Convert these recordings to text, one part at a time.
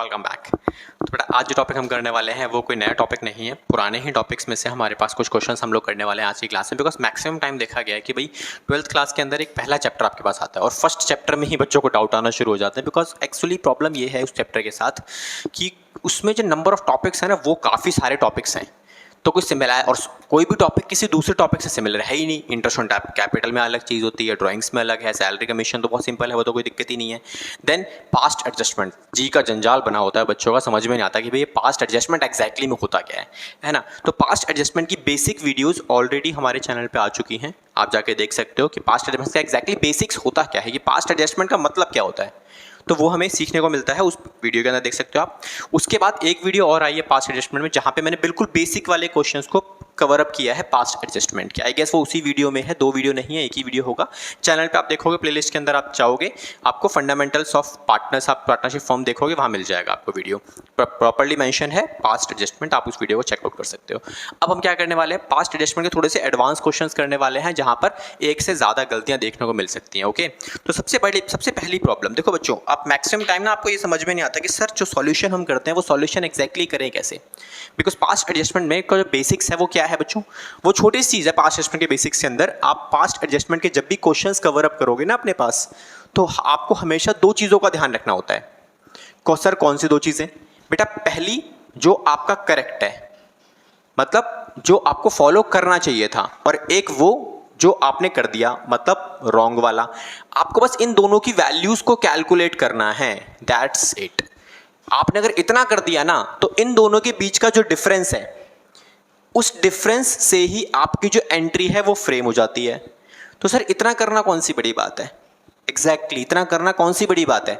Welcome back. तो बेटा आज जो टॉपिक हम करने वाले हैं वो कोई नया टॉपिक नहीं है, पुराने ही टॉपिक्स में से हमारे पास कुछ क्वेश्चंस हम लोग करने वाले हैं आज की क्लास में। बिकॉज मैक्सिमम टाइम देखा गया है कि भाई 12th क्लास के अंदर एक पहला चैप्टर आपके पास आता है और फर्स्ट चैप्टर में ही बच्चों को डाउट आना शुरू हो जाते हैं। बिकॉज एक्चुअली प्रॉब्लम ये है उस चैप्टर के साथ कि उसमें जो नंबर ऑफ टॉपिक्स हैं ना वो काफ़ी सारे टॉपिक्स हैं, तो कोई सिमिलर है और कोई भी टॉपिक किसी दूसरे टॉपिक से सिमिलर है ही नहीं। इंटरेस्ट ऑन कैपिटल में अलग चीज़ होती है, ड्राइंग्स में अलग है, सैलरी कमीशन तो बहुत सिंपल है, वो तो कोई दिक्कत ही नहीं है। देन पास्ट एडजस्टमेंट जी का जंजाल बना होता है, बच्चों का समझ में नहीं आता कि भाई ये पास्ट एडजस्टमेंट एग्जैक्टली में होता क्या है ना। तो पास्ट एडजस्टमेंट की बेसिक वीडियोज़ ऑलरेडी हमारे चैनल पर आ चुकी हैं, आप जाके देख सकते हो कि पास्ट एडजस्टमेंट का एग्जैक्टली बेसिक्स होता क्या है, कि पास्ट एडजस्टमेंट का मतलब क्या होता है, तो वो हमें सीखने को मिलता है, उस वीडियो के अंदर देख सकते हो आप। उसके बाद एक वीडियो और आई है पास्ट एडजस्टमेंट में, जहाँ पे मैंने बिल्कुल बेसिक वाले क्वेश्चंस को कवर अप किया है पास्ट एडजस्टमेंट के। आई गेस वो उसी वीडियो में है, 2 वीडियो नहीं है, एक ही वीडियो होगा। चैनल पे आप देखोगे, प्लेलिस्ट के अंदर आप चाहोगे, आपको फंडामेंटल्स ऑफ पार्टनर्स, आप पार्टनरशिप फॉर्म देखोगे, वहाँ मिल जाएगा आपको वीडियो, प्रॉपर्ली मेंशन है पास्ट एडजस्टमेंट, आप उस वीडियो को चेकआउट कर सकते हो। अब हम क्या करने वाले हैं, पास्ट एडजस्टमेंट के थोड़े से एडवांस क्वेश्चन करने वाले हैं, जहाँ पर एक से ज़्यादा गलतियाँ देखने को मिल सकती हैं। ओके, तो सबसे पहली प्रॉब्लम देखो बच्चों, आप मैक्सिमम टाइम ना आपको ये समझ में नहीं आता कि सर जो सॉल्यूशन हम करते हैं वो सॉल्यूशन एग्जैक्टली करें कैसे। बिकॉज पास्ट एडजस्टमेंट में का जो बेसिक्स है वो क्या है बच्चों, वो छोटी सी चीज़ है। पास्ट एडजस्टमेंट के बेसिक्स के अंदर आप पास्ट एडजस्टमेंट के जब भी क्वेश्चंस कवर अप करोगे ना अपने पास, तो आपको हमेशा 2 चीज़ों का ध्यान रखना होता है। सर कौन सी 2 चीज़ें बेटा? पहली, जो आपका करेक्ट है, मतलब जो आपको फॉलो करना चाहिए था, और एक वो जो आपने कर दिया, मतलब रॉन्ग वाला। आपको बस इन दोनों की वैल्यूज को कैलकुलेट करना है, दैट्स इट। आपने अगर इतना कर दिया ना, तो इन दोनों के बीच का जो डिफरेंस है, उस डिफरेंस से ही आपकी जो एंट्री है वो फ्रेम हो जाती है। तो सर इतना करना कौन सी बड़ी बात है? एग्जैक्टली इतना करना कौन सी बड़ी बात है,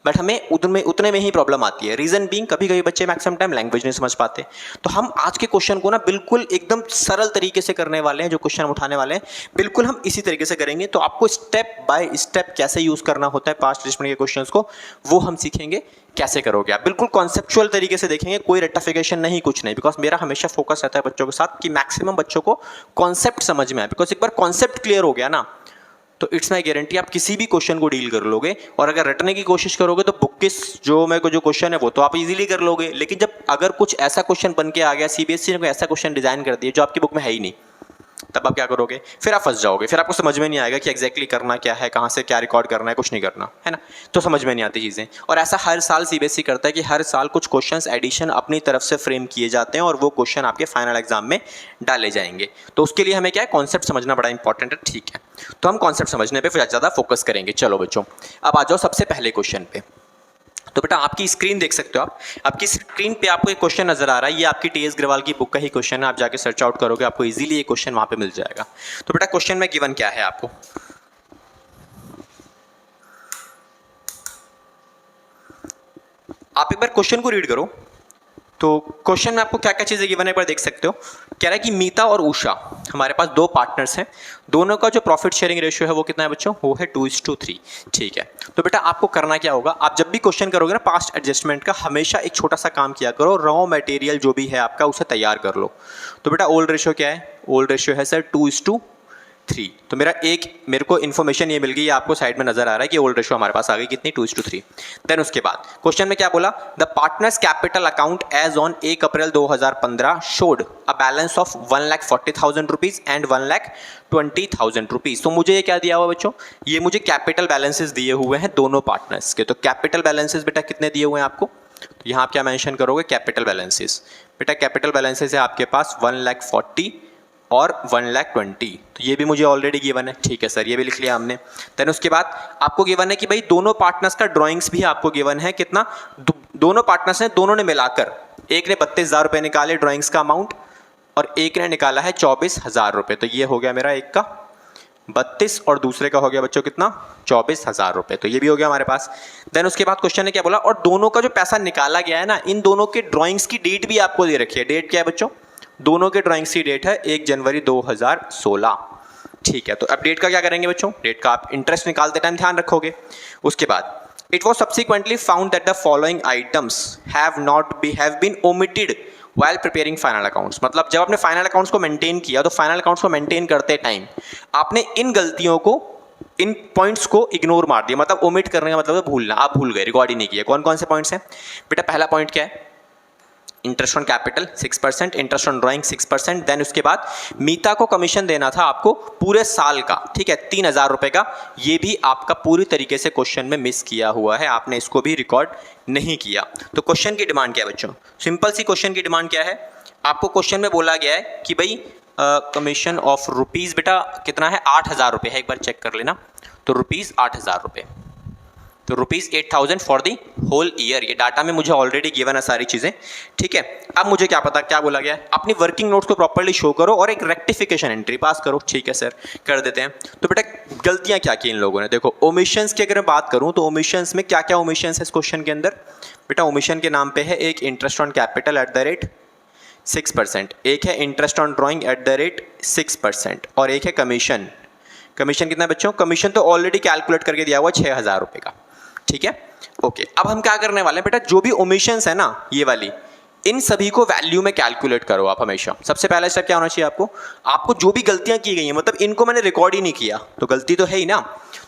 बट हमें उतने में ही प्रॉब्लम आती है। रीजन बीइंग, कभी कभी बच्चे मैक्सिमम टाइम लैंग्वेज नहीं समझ पाते। तो हम आज के क्वेश्चन को ना बिल्कुल एकदम सरल तरीके से करने वाले हैं, जो क्वेश्चन उठाने वाले हैं बिल्कुल हम इसी तरीके से करेंगे। तो आपको स्टेप बाय स्टेप कैसे यूज करना होता है पास्ट एडजस्टमेंट के क्वेश्चंस को, वो हम सीखेंगे। कैसे करोगे आप, बिल्कुल कॉन्सेप्चुअल तरीके से देखेंगे, कोई रेक्टिफिकेशन नहीं, कुछ नहीं। बिकॉज मेरा हमेशा फोकस रहता है बच्चों के साथ कि मैक्सिमम बच्चों को कॉन्सेप्ट समझ में आए। बिकॉज एक बार कॉन्सेप्ट क्लियर हो गया ना, तो इट्स माई गारंटी आप किसी भी क्वेश्चन को डील कर लोगे। और अगर रटने की कोशिश करोगे तो बुक किस जो क्वेश्चन है वो तो आप इजीली कर लोगे, लेकिन जब अगर कुछ ऐसा क्वेश्चन बन के आ गया, सीबीएसई ने कोई ऐसा क्वेश्चन डिजाइन कर दिया जो आपकी बुक में है ही नहीं, तब आप क्या करोगे? फिर आप फंस जाओगे, फिर आपको समझ में नहीं आएगा कि एग्जैक्टली करना क्या है, कहाँ से क्या रिकॉर्ड करना है, कुछ नहीं करना है ना। तो समझ में नहीं आती चीज़ें। और ऐसा हर साल सीबीएसई करता है कि हर साल कुछ क्वेश्चंस एडिशन अपनी तरफ से फ्रेम किए जाते हैं और वो क्वेश्चन आपके फाइनल एग्जाम में डाले जाएंगे। तो उसके लिए हमें क्या है, कॉन्सेप्ट समझना बड़ा इंपॉर्टेंट है। ठीक है, तो हम कॉन्सेप्ट समझने पर ज़्यादा फोकस करेंगे। चलो बच्चों, अब आ जाओ सबसे पहले क्वेश्चन पे। तो बेटा आपकी स्क्रीन देख सकते हो, आप आपकी स्क्रीन पे आपको एक क्वेश्चन नजर आ रहा है, ये आपकी टीएस ग्रेवाल की बुक का ही क्वेश्चन है। आप जाके सर्च आउट करोगे, आपको इजीली ये क्वेश्चन वहां पे मिल जाएगा। तो बेटा क्वेश्चन में गिवन क्या है आपको, आप एक बार क्वेश्चन को रीड करो। तो क्वेश्चन में आपको क्या क्या चीज़ें गिवन है एक बार देख सकते हो। कह रहा है कि मीता और उषा, हमारे पास 2 पार्टनर्स हैं, दोनों का जो प्रॉफिट शेयरिंग रेशियो है वो कितना है बच्चों? वो है 2:3। ठीक है, तो बेटा आपको करना क्या होगा, आप जब भी क्वेश्चन करोगे ना पास्ट एडजस्टमेंट का, हमेशा एक छोटा सा काम किया करो, रॉ मटेरियल जो भी है आपका उसे तैयार कर लो। तो बेटा ओल्ड रेशियो क्या है? ओल्ड रेशियो है सर 2:3। तो मेरे को इन्फॉर्मेशन ये मिल गई, आपको साइड में नजर आ रहा है कि ओल्ड रेशियो हमारे पास आ गई कितनी? 2:3। देन उसके बाद क्वेश्चन में क्या बोला, the partners capital account as on 1 April 2015 showed a balance of 1,40,000 rupees and 1,20,000 rupees. तो मुझे ये क्या दिया हुआ बच्चों, ये मुझे कैपिटल बैलेंसेस दिए हुए हैं दोनों पार्टनर्स के। तो कैपिटल बैलेंसेस बेटा कितने दिए हुए हैं आपको, तो यहाँ आप क्या मेंशन करोगे? Capital balances. बेटा कैपिटल बैलेंसेस है आपके पास 1,40,000 और 1,20,000। तो ये भी मुझे ऑलरेडी गिवन है। ठीक है सर, ये भी लिख लिया हमने। देन उसके बाद आपको गिवन है कि भाई दोनों पार्टनर्स का ड्राइंग्स भी आपको गिवन है, कितना? दोनों पार्टनर्स ने, दोनों ने मिलाकर, एक ने 32,000 रुपये निकाले ड्राइंग्स का अमाउंट, और एक ने निकाला है 24,000 रुपये। तो ये हो गया मेरा एक का 32 और दूसरे का हो गया बच्चों कितना? 24,000 रुपये। तो ये भी हो गया हमारे पास। देन उसके बाद क्वेश्चन ने क्या बोला, और दोनों का जो पैसा निकाला गया है ना, इन दोनों के ड्राइंग्स की डेट भी आपको दे रखी है। डेट क्या है बच्चों? दोनों के ड्राइंग्स की डेट है 1 जनवरी 2016। ठीक है, तो अब डेट का क्या करेंगे बच्चों? डेट का आप इंटरेस्ट निकालते टाइम ध्यान रखोगे। उसके बाद it was subsequently found that the following items have been omitted while preparing final accounts. मतलब जब आपने फाइनल अकाउंट्स को मेंटेन किया, तो फाइनल अकाउंट्स को मेंटेन करते टाइम आपने इन गलतियों को इन पॉइंट्स को इग्नोर मार दिया, मतलब ओमिट करने का मतलब है भूलना, आप भूल गए, रिकॉर्ड ही नहीं किया। कौन कौन से पॉइंट्स हैं बेटा? पहला पॉइंट क्या है? Interest on capital 6%, interest on drawing 6%, then उसके बाद मीता को कमीशन देना था आपको पूरे साल का, ठीक है, 3,000 रुपये का। ये भी आपका पूरी तरीके से क्वेश्चन में मिस किया हुआ है, आपने इसको भी रिकॉर्ड नहीं किया। तो क्वेश्चन की डिमांड क्या है बच्चों? सिंपल सी क्वेश्चन की डिमांड क्या है? आपको क्वेश्चन में बोला गया है कि भाई कमीशन ऑफ रुपीज़ बेटा कितना है? 8,000 रुपये है, एक बार चेक कर लेना। तो रुपीज़ 8,000 रुपये, तो rupees 8,000 for the whole year. ये डाटा में मुझे ऑलरेडी गिवन है सारी चीज़ें, ठीक है। अब मुझे क्या पता क्या बोला गया है? अपनी वर्किंग नोट्स को प्रॉपर्ली शो करो और एक रेक्टिफिकेशन एंट्री पास करो। ठीक है सर, कर देते हैं। तो बेटा गलतियां क्या की इन लोगों ने? देखो ओमिशंस की अगर मैं बात करूं तो ओमिशंस में क्या क्या ओमिशंस है इस क्वेश्चन के अंदर? बेटा ओमिशन के नाम पे है एक interest on capital at the rate 6%, एक है interest on drawing at the rate 6%, और एक है कमीशन। कमीशन कितना बच्चों? कमीशन तो ऑलरेडी कैलकुलेट करके दिया हुआ 6,000 रुपये का, ठीक है। ओके, अब हम क्या करने वाले हैं बेटा? जो भी ओमिशंस है ना ये वाली, इन सभी को वैल्यू में कैलकुलेट करो आप हमेशा। सबसे पहला स्टेप क्या होना चाहिए आपको जो भी गलतियां की गई हैं, मतलब इनको मैंने रिकॉर्ड ही नहीं किया, तो गलती तो है ही ना।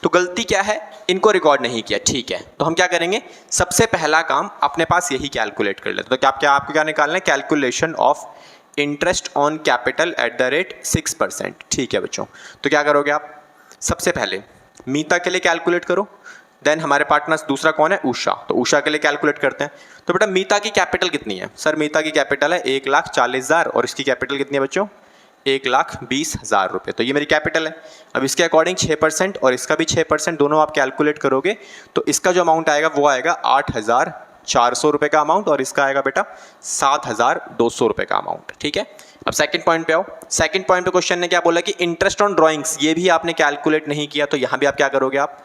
तो गलती क्या है? इनको रिकॉर्ड नहीं किया, ठीक है। तो हम क्या करेंगे? सबसे पहला काम अपने पास यही कैलकुलेट कर लेते। तो क्या आपको क्या निकालना है? Calculation of interest on capital at the rate 6%, ठीक है बच्चों। तो क्या करोगे आप? सबसे पहले मीता के लिए कैलकुलेट करो, देन हमारे पार्टनर्स दूसरा कौन है? उषा, तो उषा के लिए कैलकुलेट करते हैं। तो बेटा मीता की कैपिटल कितनी है? सर मीता की कैपिटल है 1,40,000 और इसकी कैपिटल कितनी है बच्चों? 1,20,000 रुपये। तो ये मेरी कैपिटल है। अब इसके अकॉर्डिंग 6% और इसका भी 6%, दोनों आप कैलकुलेट करोगे तो इसका जो अमाउंट आएगा वो आएगा 8,400 रुपये का अमाउंट, और इसका आएगा बेटा 7,200 रुपये का अमाउंट, ठीक है। अब सेकंड पॉइंट पे आओ। सेकंड पॉइंट पे क्वेश्चन ने क्या बोला कि इंटरेस्ट ऑन ड्राइंग्स, ये भी आपने कैलकुलेट नहीं किया, तो यहाँ भी आप क्या करोगे? आप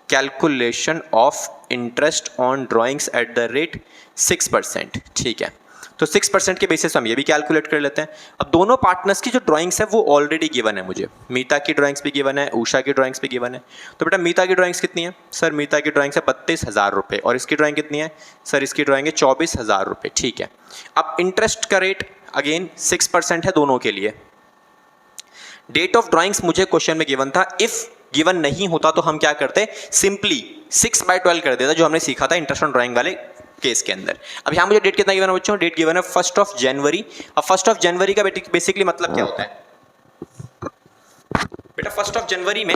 calculation of interest on drawings at the rate 6%, ठीक है। तो 6% के बेसिस हम ये भी कैलकुलेट कर लेते हैं। अब दोनों पार्टनर्स की जो ड्राइंग्स है वो ऑलरेडी गिवन है मुझे, मीता की ड्राइंग्स भी गिवन है, उषा की ड्राइंग्स भी गिवन है। तो बेटा मीता की ड्राइंग्स कितनी है? सर मीता की ड्राइंग्स है 32,000 रुपये, और इसकी ड्राइंग कितनी है? सर इसकी ड्राइंग है 24,000 रुपये, ठीक है। अब इंटरेस्ट का रेट अगेन 6% है दोनों के लिए। डेट ऑफ ड्राइंग्स मुझे क्वेश्चन में गिवन था, इफ गिवन नहीं होता तो हम क्या करते? सिंपली 6/12 कर देता, जो हमने सीखा था इंटरेस्ट ऑन ड्राइंग वाले केस के अंदर। अब यहाँ मुझे डेट कितना गिवन है बच्चों? डेट गिवन है 1 जनवरी। अब 1 जनवरी का बेसिकली मतलब क्या होता है बेटा? 1 जनवरी में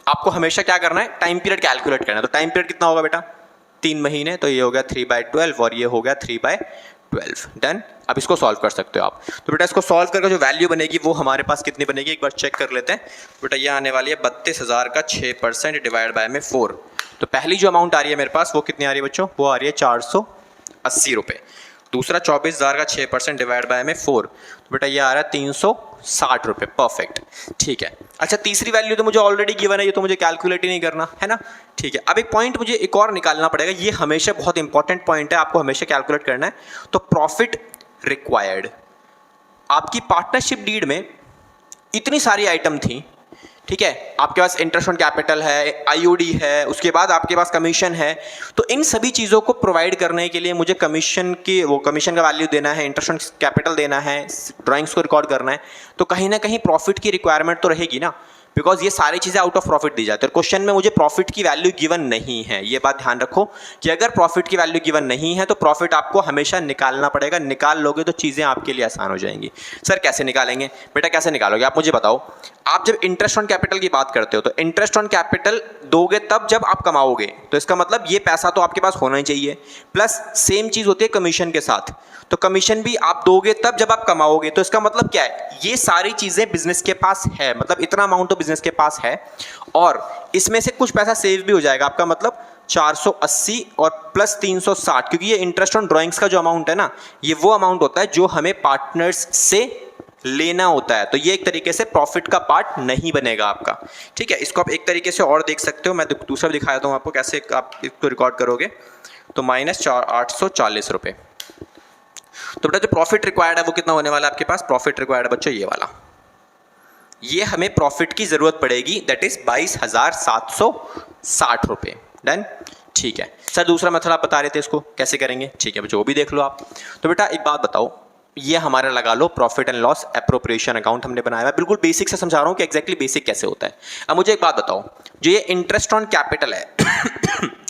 आपको हमेशा क्या करना है? टाइम पीरियड कैलकुलेट करना है। तो टाइम पीरियड कितना होगा बेटा? 3 महीने, तो ये हो गया 3/12 और ये हो गया 3/12, डन। अब इसको सॉल्व कर सकते हो आप। तो बेटा इसको सॉल्व करके जो वैल्यू बनेगी वो हमारे पास कितनी बनेगी एक बार चेक कर लेते हैं। बेटा ये आने वाली है 32,000 का 6% डिवाइड बाय में 4। तो पहली जो अमाउंट आ रही है मेरे पास वो कितनी आ रही है बच्चों? वो आ रही है 480 रुपये। दूसरा 24,000 का 6% डिवाइड बाय में 4, तो बेटा ये आ रहा है 360 रुपये, परफेक्ट, ठीक है। अच्छा तीसरी वैल्यू तो मुझे ऑलरेडी गिवन है, ये तो मुझे कैलकुलेट ही नहीं करना है ना, ठीक है। अब एक पॉइंट मुझे एक और निकालना पड़ेगा, ये हमेशा बहुत इंपॉर्टेंट पॉइंट है, आपको हमेशा कैलकुलेट करना है। तो प्रॉफिट रिक्वायर्ड, आपकी पार्टनरशिप डीड में इतनी सारी आइटम थी, ठीक है। आपके पास इंटरेस्ट ऑन कैपिटल है, आईओडी है, उसके बाद आपके पास कमीशन है। तो इन सभी चीज़ों को प्रोवाइड करने के लिए मुझे कमीशन का वैल्यू देना है, इंटरेस्ट ऑन कैपिटल देना है, ड्राइंग्स को रिकॉर्ड करना है। तो कहीं ना कहीं प्रॉफिट की रिक्वायरमेंट तो रहेगी ना, बिकॉज ये सारी चीज़ें आउट ऑफ प्रॉफिट दी जाती है। क्वेश्चन में मुझे प्रॉफिट की वैल्यू गिवन नहीं है, ये बात ध्यान रखो कि अगर प्रॉफिट की वैल्यू गिवन नहीं है तो प्रॉफिट आपको हमेशा निकालना पड़ेगा। निकाल लोगे तो चीज़ें आपके लिए आसान हो जाएंगी। सर कैसे निकालेंगे? बेटा कैसे निकालोगे आप मुझे बताओ। आप जब इंटरेस्ट ऑन कैपिटल की बात करते हो तो इंटरेस्ट ऑन कैपिटल दोगे तब जब आप कमाओगे, तो इसका मतलब ये पैसा तो आपके पास होना ही चाहिए। प्लस सेम चीज़ होती है कमीशन के साथ, तो कमीशन भी आप दोगे तब जब आप कमाओगे। तो इसका मतलब क्या है? ये सारी चीज़ें बिजनेस के पास है, मतलब इतना अमाउंट तो बिजनेस के पास है, और इसमें से कुछ पैसा सेव भी हो जाएगा आपका, मतलब 480 और प्लस 360, क्योंकि ये इंटरेस्ट ऑन ड्राइंग्स का जो अमाउंट है ना, ये वो अमाउंट होता है जो हमें पार्टनर्स से लेना होता है। तो ये एक तरीके से प्रॉफिट का पार्ट नहीं बनेगा आपका, ठीक है। इसको आप एक तरीके से और देख सकते हो, मैं दूसरा भी दिखाया हूँ आपको कैसे आप इसको रिकॉर्ड करोगे। तो -840 रुपये। तो बेटा जो प्रॉफिट रिक्वायर्ड है वो कितना होने वाला है आपके पास? प्रॉफिट रिक्वायर्ड बच्चों ये वाला, ये हमें प्रॉफिट की जरूरत पड़ेगी, दैट इज 22,760 रुपये, डन, ठीक है। सर दूसरा मेथड आप बता रहे थे, इसको कैसे करेंगे? ठीक है बच्चों वो भी देख लो आप। तो बेटा एक बात बताओ, ये हमारा लगा लो profit and loss appropriation account हमने बनाया है। बिल्कुल बेसिक से समझा रहा हूँ कि एग्जैक्टली बेसिक कैसे होता है। अब मुझे एक बात बताओ, जो ये इंटरेस्ट ऑन कैपिटल है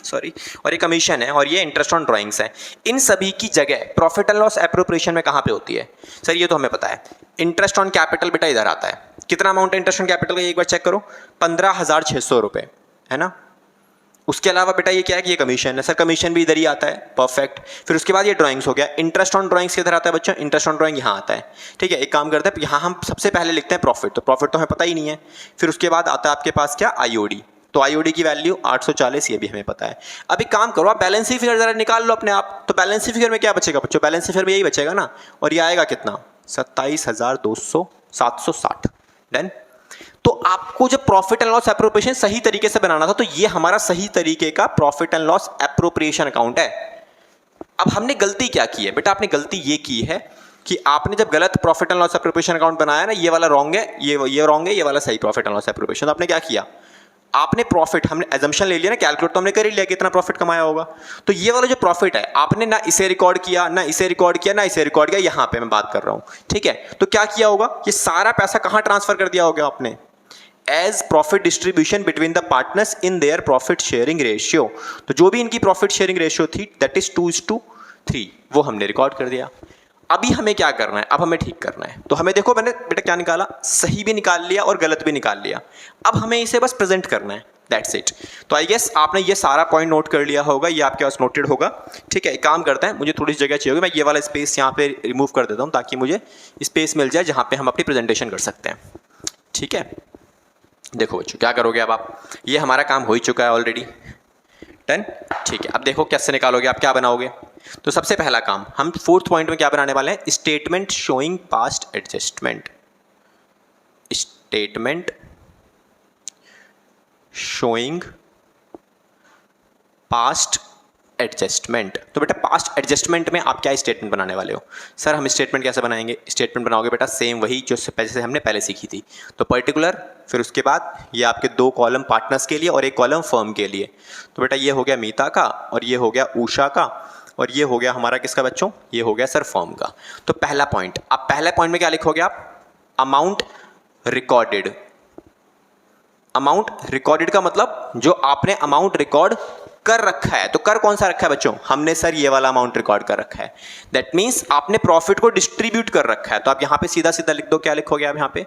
सॉरी, और ये कमीशन है और ये इंटरेस्ट ऑन ड्राइंग्स है, इन सभी की जगह प्रॉफिट एंड लॉस एप्रोप्रिएशन में कहाँ पे होती है? सर ये तो हमें पता है, इंटरेस्ट ऑन कैपिटल बेटा इधर आता है। कितना अमाउंट है इंटरेस्ट ऑन कैपिटल का, एक बार चेक करो, 15,600 रुपये है ना। उसके अलावा बेटा ये क्या है कि ये कमीशन है, सर कमीशन भी इधर ही आता है, परफेक्ट। फिर उसके बाद ये ड्राइंग्स हो गया, इंटरेस्ट ऑन ड्राइंग्स किधर आता है बच्चों? इंटरेस्ट ऑन ड्राइंग यहाँ आता है, ठीक है। एक काम करते हैं, यहाँ हम सबसे पहले लिखते हैं प्रॉफिट, तो प्रॉफिट तो हमें पता ही नहीं है। फिर उसके बाद आता है आपके पास क्या? आईओडी, तो आईओडी की वैल्यू 840, ये भी हमें पता है। अब एक काम करो, आप बैलेंस शीट फिगर जरा निकाल लो अपने आप, तो बैलेंस शीट फिगर में क्या बचेगा बच्चों? बैलेंस शीट फिगर में यही बचेगा ना, और ये आएगा कितना? 27,760। डन। तो आपको जब प्रॉफिट एंड लॉस एप्रोप्रिएशन सही तरीके से बनाना था, तो ये हमारा सही तरीके का profit and loss appropriation account है। अब हमने गलती क्या की है बेटा? आपने गलती ये की है कि आपने जब गलत profit and loss appropriation account बनाया ना, ये वाला रॉन्ग है, ये रॉन्ग है, ये वाला सही प्रॉफिट एंड लॉस एप्रोप्रिएशन। तो आपने क्या किया? आपने प्रॉफिट, हमने एजम्पशन ले लिया ना, कैलकुलेट तो हमने कर ही लिया कितना प्रॉफिट कमाया होगा। तो ये वाला जो प्रॉफिट है, आपने ना इसे रिकॉर्ड किया, ना इसे रिकॉर्ड किया, ना इसे रिकॉर्ड किया, यहां पे मैं बात कर रहा हूं, ठीक है। तो क्या किया होगा? ये सारा पैसा कहां ट्रांसफर कर दिया होगा आपने? As profit distribution between the partners in their profit sharing ratio. तो जो भी इनकी प्रॉफिट शेयरिंग रेशियो थी, दैट इज 2:3, वो हमने रिकॉर्ड कर दिया। अभी हमें क्या करना है? अब हमें ठीक करना है। तो हमें देखो, मैंने बेटा क्या निकाला, सही भी निकाल लिया और गलत भी निकाल लिया। अब हमें इसे बस प्रेजेंट करना है, दैट्स इट। तो आई गेस आपने ये सारा पॉइंट नोट कर लिया होगा, ये आपके पास नोटेड होगा, ठीक है। एक काम करते हैं, मुझे थोड़ी सी जगह चाहिए होगी, मैं ये वाला स्पेस यहाँ पे रिमूव कर देता हूँ ताकि मुझे स्पेस मिल जाए जहाँ पे हम अपनी प्रेजेंटेशन कर सकते हैं, ठीक है। देखो बच्चों, क्या करोगे अब आप? ये हमारा काम हो ही चुका है ऑलरेडी, डन, ठीक है। अब देखो कैसे निकालोगे, आप क्या बनाओगे? तो सबसे पहला काम हम 4th पॉइंट में क्या बनाने वाले हैं? Statement showing past adjustment. Statement showing past adjustment. तो बेटा पास्ट एडजस्टमेंट में आप क्या स्टेटमेंट बनाने वाले हो? सर हम स्टेटमेंट कैसे बनाएंगे? स्टेटमेंट बनाओगे बेटा सेम वही जो से हमने पहले सीखी थी। तो पर्टिकुलर, फिर उसके बाद ये आपके 2 कॉलम पार्टनर्स के लिए और 1 कॉलम फर्म के लिए। तो बेटा ये हो गया मीता का, और ये हो गया उषा का, और ये हो गया हमारा किसका बच्चों? ये हो गया सर फर्म का। तो पहला पॉइंट, अब पहले पॉइंट में क्या लिखोगे आप? Amount recorded. अमाउंट रिकॉर्डेड का मतलब जो आपने अमाउंट रिकॉर्ड कर रखा है। तो कर कौन सा रखा है बच्चों? हमने सर ये वाला अमाउंट रिकॉर्ड कर रखा है। दैट मीन्स आपने प्रॉफिट को डिस्ट्रीब्यूट कर रखा है। तो आप यहां पे सीधा सीधा लिख दो, क्या लिखोगे आप यहां पे?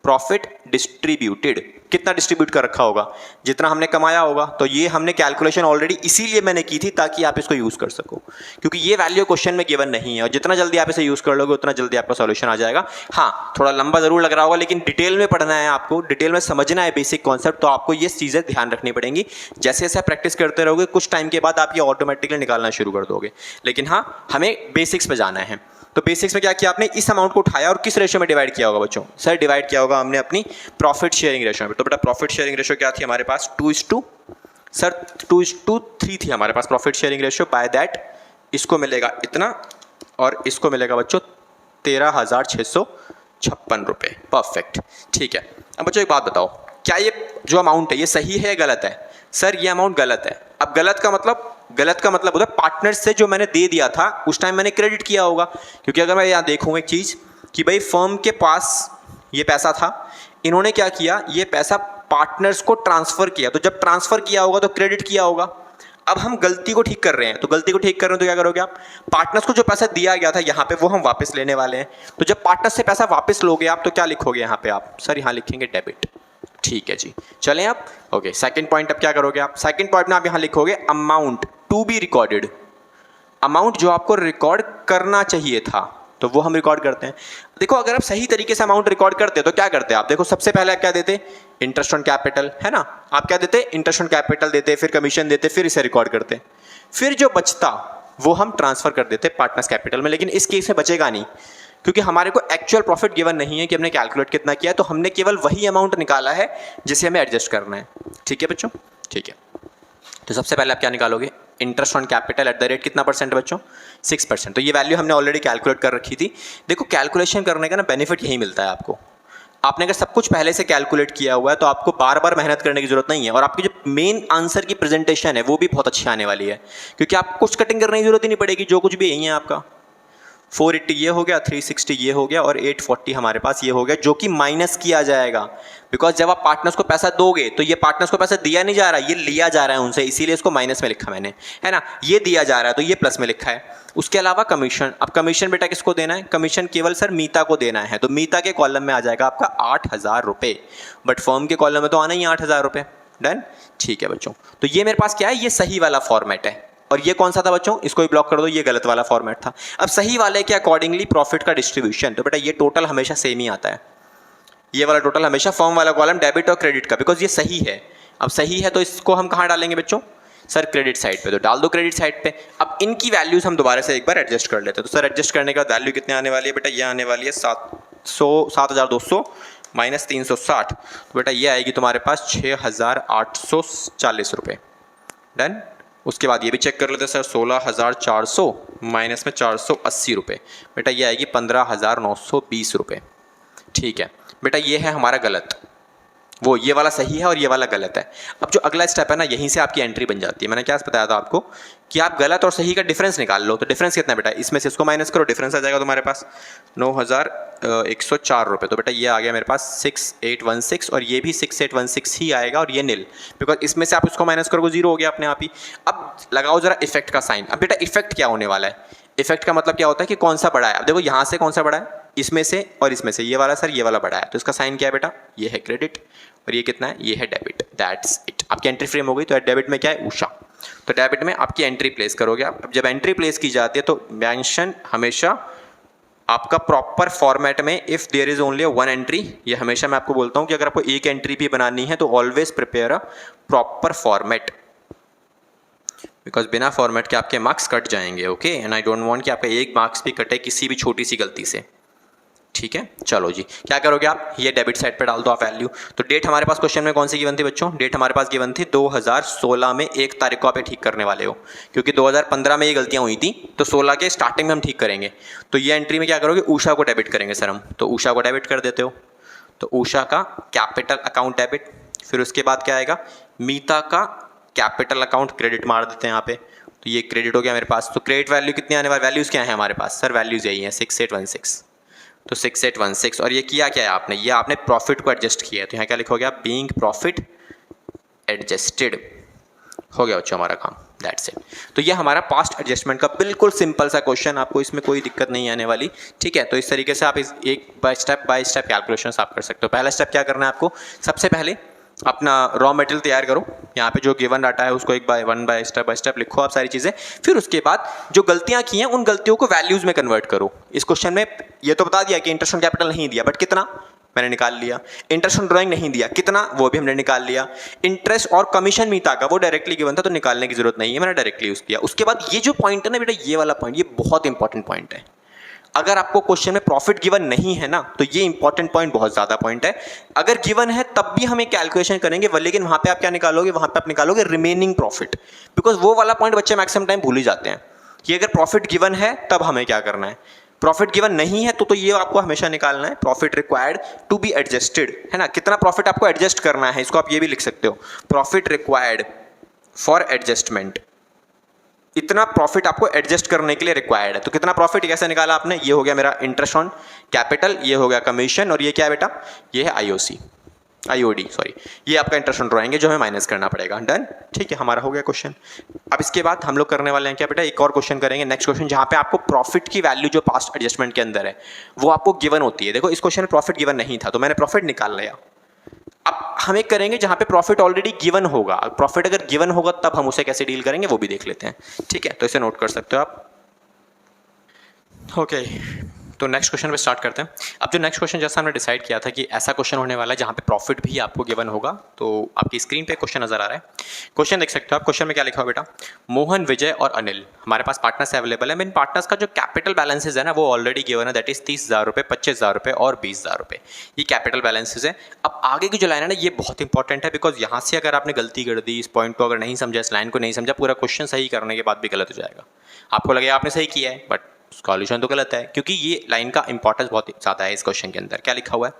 Profit distributed. कितना डिस्ट्रीब्यूट कर रखा होगा? जितना हमने कमाया होगा। तो ये हमने कैलकुलेशन ऑलरेडी इसीलिए मैंने की थी ताकि आप इसको यूज कर सको, क्योंकि ये वैल्यू क्वेश्चन में गिवन नहीं है, और जितना जल्दी आप इसे यूज कर लोगे उतना जल्दी आपका सॉल्यूशन आ जाएगा। हाँ, थोड़ा लंबा जरूर लग रहा होगा, लेकिन डिटेल में पढ़ना है आपको, डिटेल में समझना है बेसिक कॉन्सेप्ट, तो आपको ये चीजें ध्यान रखनी पड़ेंगी। जैसे जैसे प्रैक्टिस करते रहोगे, कुछ टाइम के बाद आप ये ऑटोमेटिकली निकालना शुरू कर दोगे। लेकिन हाँ, हमें बेसिक्स पे जाना है। तो बेसिक्स में क्या किया आपने? इस अमाउंट को उठाया और किस रेशियो में डिवाइड किया होगा बच्चों? सर डिवाइड किया होगा हमने अपनी प्रॉफिट शेयरिंग रेशियो में। तो बेटा प्रॉफिट शेयरिंग रेशियो क्या थी हमारे पास? 2:3 थी हमारे पास profit sharing ratio. By that इसको मिलेगा इतना और इसको मिलेगा बच्चों 13,656 रुपये। परफेक्ट, ठीक है। अब बच्चों एक बात बताओ, क्या ये जो अमाउंट है ये सही है या गलत है? सर ये अमाउंट गलत है। अब गलत का मतलब होता है पार्टनर से जो मैंने दे दिया था उस टाइम मैंने क्रेडिट किया होगा। क्योंकि अगर मैं यहाँ देखूँ एक चीज़ कि भाई फर्म के पास ये पैसा था, इन्होंने क्या किया, ये पैसा पार्टनर्स को ट्रांसफर किया। तो जब ट्रांसफर किया होगा तो क्रेडिट किया होगा। अब हम गलती को ठीक कर रहे हैं, तो गलती को ठीक कर रहे हैं तो क्या करोगे आप? पार्टनर्स को जो पैसा दिया गया था यहाँ पे वो हम वापस लेने वाले हैं। तो जब पार्टनर से पैसा वापस लोगे आप तो क्या लिखोगे यहाँ पे आप? सर यहाँ लिखेंगे डेबिट। ठीक है जी, चलें आप। ओके, सेकंड पॉइंट अब क्या करोगे आप? सेकंड पॉइंट में आप यहाँ लिखोगे amount to be recorded. Amount जो आपको रिकॉर्ड करना चाहिए था तो वो हम रिकॉर्ड करते हैं। देखो अगर आप सही तरीके से अमाउंट रिकॉर्ड करते तो क्या करते आप? देखो सबसे पहले आप क्या देते? इंटरेस्ट ऑन कैपिटल, है ना। आप क्या देते? इंटरेस्ट ऑन कैपिटल देते, फिर कमीशन देते, फिर इसे रिकॉर्ड करते, फिर जो बचता वो हम ट्रांसफर कर देते पार्टनर्स कैपिटल में। लेकिन इस केस में बचेगा नहीं, क्योंकि हमारे को एक्चुअल प्रॉफिट गिवन नहीं है कि हमने कैलकुलेट कितना किया है। तो हमने केवल वही अमाउंट निकाला है जिसे हमें एडजस्ट करना है। ठीक है बच्चों, ठीक है। तो सबसे पहले आप क्या निकालोगे? Interest on capital at the rate कितना परसेंट बच्चों? 6%। तो ये वैल्यू हमने ऑलरेडी कैलकुलेट कर रखी थी। देखो कैलकुलेशन करने का ना बेनिफिट यही मिलता है आपको। आपने अगर सब कुछ पहले से कैलकुलेट किया हुआ है तो आपको बार बार मेहनत करने की जरूरत नहीं है, और आपकी जो मेन आंसर की प्रेजेंटेशन है वो भी बहुत अच्छी आने वाली है, क्योंकि आपको कुछ कटिंग करने की जरूरत ही नहीं पड़ेगी, जो कुछ भी यही है आपका 480 ये हो गया, 360 ये हो गया और 840 हमारे पास ये हो गया, जो कि माइनस किया जाएगा। बिकॉज जब आप पार्टनर्स को पैसा दोगे तो ये पार्टनर्स को पैसा दिया नहीं जा रहा, ये लिया जा रहा है उनसे, इसीलिए इसको माइनस में लिखा मैंने, है ना। ये दिया जा रहा है तो ये प्लस में लिखा है। उसके अलावा कमीशन, अब कमीशन बेटा किसको देना है? कमीशन केवल सर मीता को देना है, तो मीता के कॉलम में आ जाएगा आपका 8,000 रुपये, बट फर्म के कॉलम में तो आना ही 8,000 रुपये। डन, ठीक है बच्चों। तो ये मेरे पास क्या है? ये सही वाला फॉर्मेट है। और ये कौन सा था बच्चों? इसको ही ब्लॉक कर दो, ये गलत वाला फॉर्मेट था। अब सही वाले के अकॉर्डिंगली प्रॉफिट का डिस्ट्रीब्यूशन, तो बेटा ये टोटल हमेशा सेम ही आता है, ये वाला टोटल हमेशा फर्म वाला कॉलम डेबिट और क्रेडिट का, बिकॉज ये सही है। अब सही है तो इसको हम कहाँ डालेंगे बच्चों? सर क्रेडिट साइड पे, तो डाल दो क्रेडिट साइड पे। अब इनकी वैल्यूज हम दोबारा से एक बार एडजस्ट कर लेते हैं। तो सर एडजस्ट करने के बाद वैल्यू कितने आने वाली है बेटा? ये आने वाली है 7,200 माइनस 360, तो बेटा ये आएगी तुम्हारे पास 6,840 रुपये। डन। उसके बाद ये भी चेक कर लेते हैं सर, 16,400 माइनस में 480 रुपये, बेटा ये आएगी 15,920 रुपये। ठीक है बेटा, ये है हमारा गलत, वो ये वाला सही है और ये वाला गलत है। अब जो अगला स्टेप है ना, यहीं से आपकी एंट्री बन जाती है। मैंने क्या बताया था आपको कि आप गलत और सही का डिफरेंस निकाल लो। तो डिफरेंस कितना है बेटा? इसमें से इसको माइनस करो, डिफरेंस आ जाएगा तुम्हारे पास 9,104 रुपये। तो बेटा ये आ गया मेरे पास 6,816 और ये भी 6,816 ही आएगा और ये नील, बिकॉज इसमें से आप इसको माइनस करोगे, जीरो हो गया अपने आप ही। अब लगाओ जरा इफेक्ट का साइन। अब बेटा इफेक्ट क्या होने वाला है? इफेक्ट का मतलब क्या होता है कि कौन सा बड़ा है। अब देखो यहाँ से कौन सा बड़ा है, इसमें से और इसमें से, ये वाला सर ये वाला बड़ा है, तो इसका साइन क्या है बेटा? ये है क्रेडिट और ये कितना है? ये है डेबिट। That's it. आपकी एंट्री फ्रेम हो गई। तो डेबिट में क्या है? उषा। तो डेबिट में आपकी एंट्री प्लेस करोगे आप। अब जब एंट्री प्लेस की जाती है तो मेंशन हमेशा आपका प्रॉपर फॉर्मेट में, if there is only one entry, ये हमेशा मैं आपको बोलता हूँ कि अगर आपको एक एंट्री भी बनानी है तो always prepare a proper format, because बिना फॉर्मेट के आपके मार्क्स कट जाएंगे। Okay, and I don't want कि आपका एक मार्क्स भी कटे किसी भी छोटी सी गलती से। ठीक है, चलो जी, क्या करोगे आप? ये डेबिट साइड पे डाल दो आप वैल्यू। तो डेट हमारे पास क्वेश्चन में कौन सी गिवन थी बच्चों? डेट हमारे पास गिवन थी 2016 में 1 तारीख को आप ये ठीक करने वाले हो, क्योंकि 2015 में ये गलतियां हुई थी, तो 16 के स्टार्टिंग में हम ठीक करेंगे। तो ये एंट्री में क्या करोगे? उषा को डेबिट करेंगे सर हम, तो उषा को डेबिट कर देते हो। तो उषा का कैपिटल अकाउंट डेबिट, फिर उसके बाद क्या आएगा? मीता का कैपिटल अकाउंट क्रेडिट मार देते हैं यहाँ पे, तो ये क्रेडिट हो गया मेरे पास। तो क्रेडिट वैल्यू कितनी आने वाली? वैल्यूज़ क्या है हमारे पास? सर वैल्यूज़ यही है 6,816, तो 6,816। और ये किया क्या है आपने? ये आपने प्रॉफिट को एडजस्ट किया है, तो यहाँ क्या लिखोगे आप? Being profit adjusted. हो गया बच्चों हमारा काम, दैट्स इट। तो ये हमारा पास्ट एडजस्टमेंट का बिल्कुल सिंपल सा क्वेश्चन, आपको इसमें कोई दिक्कत नहीं आने वाली। ठीक है, तो इस तरीके से आप इस एक बाय स्टेप कैलकुलेशन आप कर सकते हो। पहला स्टेप क्या करना है आपको? सबसे पहले अपना रॉ मटेरियल तैयार करो, यहाँ पे जो गिवन डाटा है उसको एक बाय वन बाय स्टेप लिखो आप सारी चीज़ें। फिर उसके बाद जो गलतियाँ की हैं उन गलतियों को वैल्यूज़ में कन्वर्ट करो। इस क्वेश्चन में ये तो बता दिया कि इंटरेस्ट ऑन कैपिटल नहीं दिया, बट कितना मैंने निकाल लिया। इंटरेस्ट ऑन ड्राइंग नहीं दिया, कितना, वो भी हमने निकाल लिया। इंटरेस्ट और कमीशन मीता का वो डायरेक्टली गिवन था, तो निकालने की जरूरत नहीं है, मैंने डायरेक्टली यूज़ किया। उसके बाद ये जो पॉइंट है ना बेटा, ये वाला पॉइंट, ये बहुत इंपॉर्टेंट पॉइंट है। अगर आपको क्वेश्चन में प्रॉफिट गिवन नहीं है ना, तो ये इंपॉर्टेंट पॉइंट बहुत ज्यादा पॉइंट है। अगर गिवन है तब भी हम एक कैलकुलेशन करेंगे, लेकिन वहां पे आप क्या निकालोगे? वहां पे आप निकालोगे रिमेनिंग प्रॉफिट, बिकॉज वो वाला पॉइंट बच्चे मैक्सिमम टाइम भूल ही जाते हैं कि अगर प्रॉफिट गिवन है तब हमें क्या करना है। प्रॉफिट गिवन नहीं है तो ये आपको हमेशा निकालना है, profit required to be adjusted, है ना। कितना प्रॉफिट आपको एडजस्ट करना है, इसको आप ये भी लिख सकते हो, प्रॉफिट रिक्वायर्ड फॉर एडजस्टमेंट। इतना प्रॉफिट आपको एडजस्ट करने के लिए रिक्वायर्ड है। तो कितना प्रॉफिट कैसे निकाला आपने? ये हो गया मेरा इंटरेस्ट ऑन कैपिटल, ये हो गया कमीशन, और ये क्या है बेटा? ये है आईओडी सॉरी, ये आपका इंटरेस्ट ऑन ड्राइंग है जो हमें माइनस करना पड़ेगा। डन, ठीक है, हमारा हो गया क्वेश्चन। अब इसके बाद हम लोग करने वाले हैं क्या बेटा? एक और क्वेश्चन करेंगे, नेक्स्ट क्वेश्चन, जहां पे आपको प्रॉफिट की वैल्यू जो पास्ट एडजस्टमेंट के अंदर है वो आपको गिवन होती है। देखो इस क्वेश्चन में प्रॉफिट गिवन नहीं था, तो मैंने प्रॉफिट निकाल लिया। अब हम एक करेंगे जहां पे प्रॉफिट ऑलरेडी गिवन होगा। प्रॉफिट अगर गिवन होगा तब हम उसे कैसे डील करेंगे वो भी देख लेते हैं। ठीक है, तो इसे नोट कर सकते हो आप। ओके, तो नेक्स्ट क्वेश्चन पे स्टार्ट करते हैं। अब जो नेक्स्ट क्वेश्चन जैसा हमने डिसाइड किया था कि ऐसा क्वेश्चन होने वाला है जहाँ पे प्रॉफिट भी आपको गिवन होगा, तो आपकी स्क्रीन पे क्वेश्चन नजर आ रहा है। क्वेश्चन देख सकते हो आप। क्वेश्चन में क्या लिखा हो बेटा? मोहन, विजय और अनिल, हमारे पास पार्टनर्स अवेलेबल है। इन पार्टनर्स का जो कैपिटल बैलेंसेज है ना वो ऑलरेडी गिवन है, दैट इज 30,000 रुपये, 25,000 रुपये और 20,000 रुपये। ये कैपिटल बैलेंसेज है। अब आगे की जो लाइन है ना ये बहुत इंपॉर्टेंट है, बिकॉज यहाँ से अगर आपने गलती कर दी, इस पॉइंट को अगर नहीं समझा, इस लाइन को नहीं समझा, पूरा क्वेश्चन सही करने के बाद भी गलत हो जाएगा। आपको लगेगा आपने सही किया है, बट सॉल्यूशन तो गलत है, क्योंकि ये लाइन का इंपॉर्टेंस बहुत ज़्यादा है इस क्वेश्चन के अंदर। क्या लिखा हुआ है?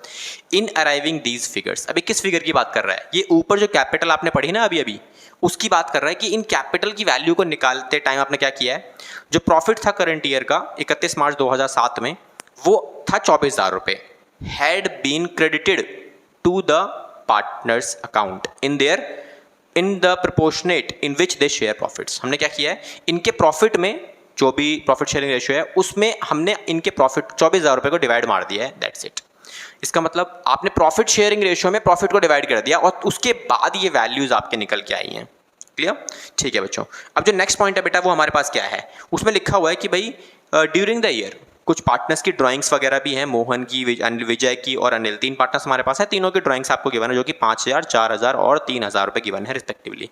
इन अराइविंग दीज फिगर्स। अभी किस फिगर की बात कर रहा है? ये ऊपर जो कैपिटल आपने पढ़ी ना अभी उसकी बात कर रहा है कि इन कैपिटल की वैल्यू को निकालते टाइम आपने क्या किया है, जो प्रॉफिट था करंट ईयर का 31 मार्च 2007 में, वो था 24,000 रुपये, had been credited to the partners account in the proportionate in which they share profits. हमने क्या किया है, इनके प्रॉफिट में जो भी प्रॉफिट शेयरिंग रेशियो है उसमें हमने इनके प्रॉफिट 24,000 रुपये को डिवाइड मार दिया है, दैट्स इट। इसका मतलब आपने प्रॉफिट शेयरिंग रेशियो में प्रॉफिट को डिवाइड कर दिया और उसके बाद ये वैल्यूज आपके निकल के आई हैं। क्लियर? ठीक है बच्चों। अब जो नेक्स्ट पॉइंट है बेटा वो हमारे पास क्या है, उसमें लिखा हुआ है कि भाई ड्यूरिंग द ईयर कुछ पार्टनर्स की ड्राइंग्स वगैरह भी हैं, मोहन की, विजय की और अनिल, 3 पार्टनर्स हमारे पास है। तीनों की ड्राइंग्स आपको गिवन है जो कि 5,000, 4,000 और 3,000 रुपये गिवन है रिस्पेक्टिवली।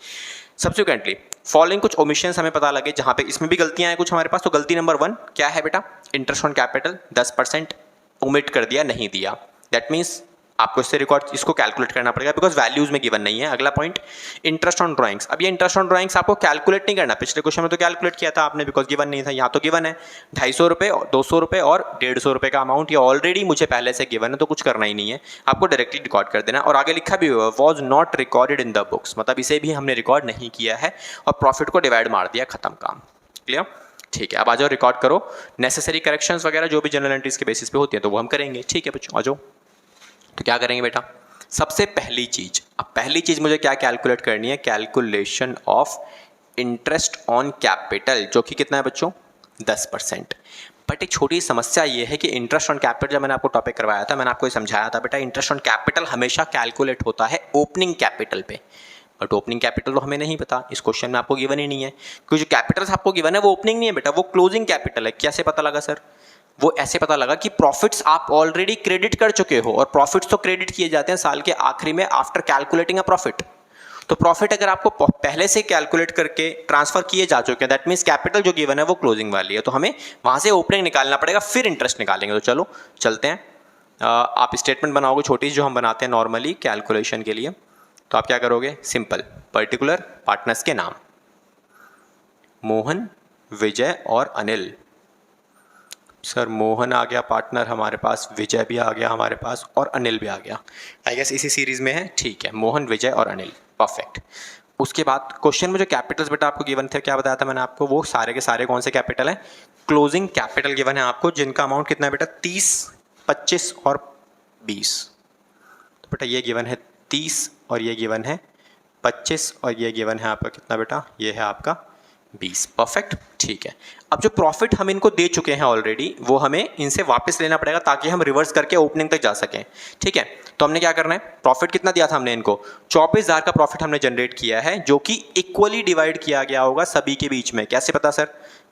सब्सिक्वेंटली फॉलोइंग कुछ ओमिशंस हमें पता लगे जहाँ पे इसमें भी गलतियां हैं कुछ हमारे पास। तो गलती नंबर 1 क्या है बेटा? इंटरेस्ट ऑन कैपिटल 10% ओमिट कर दिया, नहीं दिया। दैट मीन्स आपको इससे रिकॉर्ड इसको कैलकुलेट करना पड़ेगा बिकॉज वैल्यूज में गिवन नहीं है। अगला पॉइंट इंटरेस्ट ऑन ड्राइंग्स। अब ये इंटरेस्ट ऑन ड्राइंग्स आपको कैलकुलेट नहीं करना, पिछले क्वेश्चन में तो कैलकुलेट किया था आपने बिकॉज गिवन नहीं था। यहाँ तो गिवन है 250 रुपये, 200 रुपये और 150 रुपये का अमाउंट, ये ऑलरेडी मुझे पहले से गिवन है तो कुछ करना ही नहीं है, आपको डायरेक्टली रिकॉर्ड कर देना। और आगे लिखा भी हुआ was not recorded in the books, मतलब इसे भी हमने रिकॉर्ड नहीं किया है और प्रॉफिट को डिवाइड मार दिया, खत्म काम। क्लियर? ठीक है, अब आ जाओ रिकॉर्ड करो। नेसेसरी करेक्शंस वगैरह जो भी जनरल एंट्रीज के बेसिस पे होती है तो वो हम करेंगे। ठीक है बच्चों, आ जाओ। तो क्या करेंगे बेटा? सबसे पहली चीज, अब पहली चीज मुझे क्या कैलकुलेट करनी है? Calculation of interest on capital, जो कि कितना है बच्चों? 10%। बट एक छोटी समस्या ये है कि इंटरेस्ट ऑन कैपिटल, जब मैंने आपको टॉपिक करवाया था मैंने आपको ये समझाया था बेटा, इंटरेस्ट ऑन कैपिटल हमेशा कैलकुलेट होता है ओपनिंग कैपिटल पे। बट ओपनिंग कैपिटल तो हमें नहीं पता, इस क्वेश्चन में आपको गिवन ही नहीं है, क्योंकि जो कैपिटल्स आपको गिवन है वो ओपनिंग नहीं है बेटा, वो क्लोजिंग कैपिटल है। कैसे पता लगा सर? वो ऐसे पता लगा कि प्रॉफिट्स आप ऑलरेडी क्रेडिट कर चुके हो, और प्रॉफिट्स तो क्रेडिट किए जाते हैं साल के आखिरी में आफ्टर कैलकुलेटिंग अ प्रॉफिट। तो प्रॉफिट अगर आपको पहले से कैलकुलेट करके ट्रांसफर किए जा चुके हैं, दैट मीन्स कैपिटल जो गिवन है वो क्लोजिंग वाली है, तो हमें वहां से ओपनिंग निकालना पड़ेगा, फिर इंटरेस्ट निकालेंगे। तो चलो चलते हैं। आप स्टेटमेंट बनाओगे छोटी जो हम बनाते हैं नॉर्मली कैलकुलेशन के लिए। तो आप क्या करोगे? सिंपल, पर्टिकुलर पार्टनर्स के नाम, मोहन, विजय और अनिल। सर मोहन आ गया पार्टनर हमारे पास, विजय भी आ गया हमारे पास और अनिल भी आ गया, आई गेस इसी सीरीज में है। ठीक है, मोहन, विजय और अनिल, परफेक्ट। उसके बाद क्वेश्चन में जो कैपिटल्स बेटा आपको गिवन थे, क्या बताया था मैंने आपको? वो सारे के सारे कौन से कैपिटल हैं? क्लोजिंग कैपिटल गिवन है आपको, जिनका अमाउंट कितना है बेटा? 30, 25 और 20। तो बेटा ये गिवन है 30 और ये गिवन है 25 और ये गिवन है आपका कितना बेटा? ये है आपका 20। परफेक्ट, ठीक है। अब जो प्रॉफिट हम इनको दे चुके हैं ऑलरेडी, वो हमें इनसे वापस लेना पड़ेगा ताकि हम रिवर्स करके ओपनिंग तक जा सकें। ठीक है, तो हमने क्या करना है? प्रॉफिट कितना दिया था हमने इनको? 24,000 का प्रॉफिट हमने जनरेट किया है, जो कि इक्वली डिवाइड किया गया होगा सभी के बीच में। कैसे पता सर?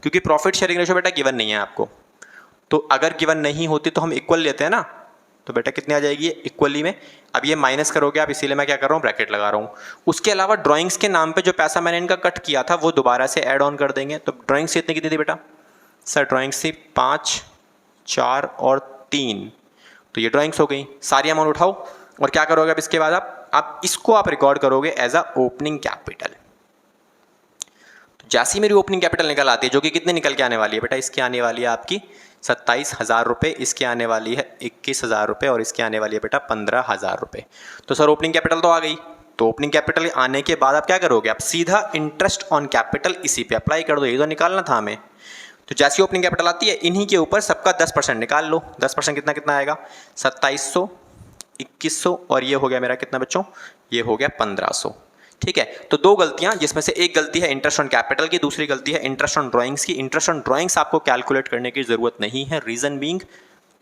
क्योंकि प्रॉफिट शेयरिंग रेशियो बेटा गिवन नहीं है आपको, तो अगर गिवन नहीं होती तो हम इक्वल लेते हैं ना, तो बेटा कितनी आ जाएगी इक्वली में? अब ये माइनस करोगे आप, इसीलिए मैं क्या कर रहा हूँ? ब्रैकेट लगा रहा हूँ। उसके अलावा ड्राइंग्स के नाम पे जो पैसा मैंने इनका कट किया था वो दोबारा से ऐड ऑन कर देंगे। तो ड्राइंग्स कितनी थी बेटा? सर ड्राइंग्स थी 5, 4 और 3। तो ये ड्राइंग्स हो गई, सारी अमाउंट उठाओ और क्या करोगे अब इसके बाद आप इसको आप रिकॉर्ड करोगे एज अ ओपनिंग कैपिटल। तो जैसी मेरी ओपनिंग कैपिटल निकल आती है, जो कि कितने निकल के आने वाली है बेटा? इसकी आने वाली है आपकी 27,000 रुपये, इसकी आने वाली है 21,000 रुपये और इसकी आने वाली है बेटा 15,000 रुपये। तो सर ओपनिंग कैपिटल तो आ गई। तो ओपनिंग कैपिटल आने के बाद आप क्या करोगे? आप सीधा इंटरेस्ट ऑन कैपिटल इसी पे अप्लाई कर दो, ये तो निकालना था हमें। तो जैसी ओपनिंग कैपिटल आती है, इन्हीं के ऊपर सबका 10% निकाल लो। 10% कितना कितना आएगा? 2700, 2100 और ये हो गया मेरा कितना बच्चों? ये हो गया 1500। ठीक है, तो दो गलतियां, जिसमें से एक गलती है इंटरेस्ट ऑन कैपिटल की, दूसरी गलती है इंटरेस्ट ऑन ड्राइंग्स की। इंटरेस्ट ऑन ड्राइंग्स आपको कैलकुलेट करने की जरूरत नहीं है, रीजन बीइंग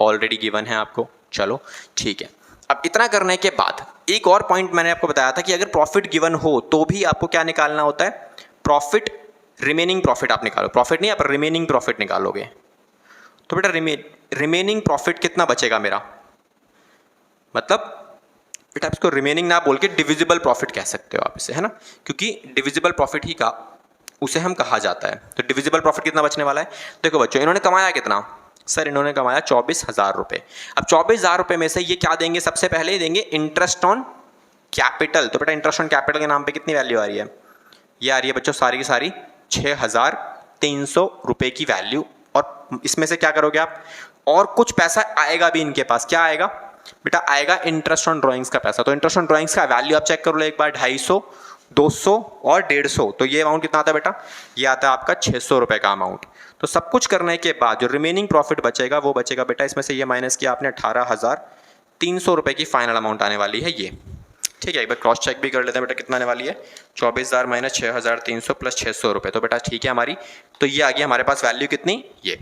ऑलरेडी गिवन है आपको। चलो ठीक है, अब इतना करने के बाद एक और पॉइंट मैंने आपको बताया था कि अगर प्रॉफिट गिवन हो तो भी आपको क्या निकालना होता है? प्रॉफिट, रिमेनिंग प्रॉफिट आप निकालो। प्रॉफिट नहीं, आप रिमेनिंग प्रॉफिट निकालोगे। तो बेटा रिमेनिंग प्रॉफिट कितना बचेगा मेरा? मतलब बेटा इसको रिमेनिंग ना बोल के डिविजिबल प्रॉफिट कह सकते हो आप इसे, है ना, क्योंकि डिविजिबल प्रॉफिट ही का उसे हम कहा जाता है। तो डिविजिबल प्रॉफिट कितना बचने वाला है? देखो बच्चों, इन्होंने कमाया कितना? सर इन्होंने कमाया 24,000 रुपये। अब 24,000 रुपये में से ये क्या देंगे? सबसे पहले ही देंगे इंटरेस्ट ऑन कैपिटल। तो बेटा इंटरेस्ट ऑन कैपिटल के नाम पे कितनी वैल्यू आ रही है? ये आ रही है बच्चों सारी की सारी 6,300 रुपये की वैल्यू और इसमें से क्या करोगे आप, और कुछ पैसा आएगा भी इनके पास। क्या आएगा बेटा, आएगा इंटरेस्ट ऑन ड्राइंग्स का पैसा। तो इंटरेस्ट ऑन ड्राइंग्स का वैल्यू आप चेक कर लो एक बार, 250, 200 और 150। तो ये अमाउंट कितना आता है बेटा, ये आता है आपका 600 रुपये का अमाउंट। तो सब कुछ करने के बाद जो रिमेनिंग प्रॉफिट बचेगा वो बचेगा बेटा, इसमें से ये माइनस किया आपने 18,300 रुपये की फाइनल अमाउंट आने वाली है ये। ठीक है, एक बार क्रॉस चेक भी कर लेते हैं बेटा कितना आने वाली है, 24,000 माइनस 6,300 प्लस 600 रुपये। तो बेटा ठीक है हमारी, तो ये आ गई हमारे पास वैल्यू कितनी, ये।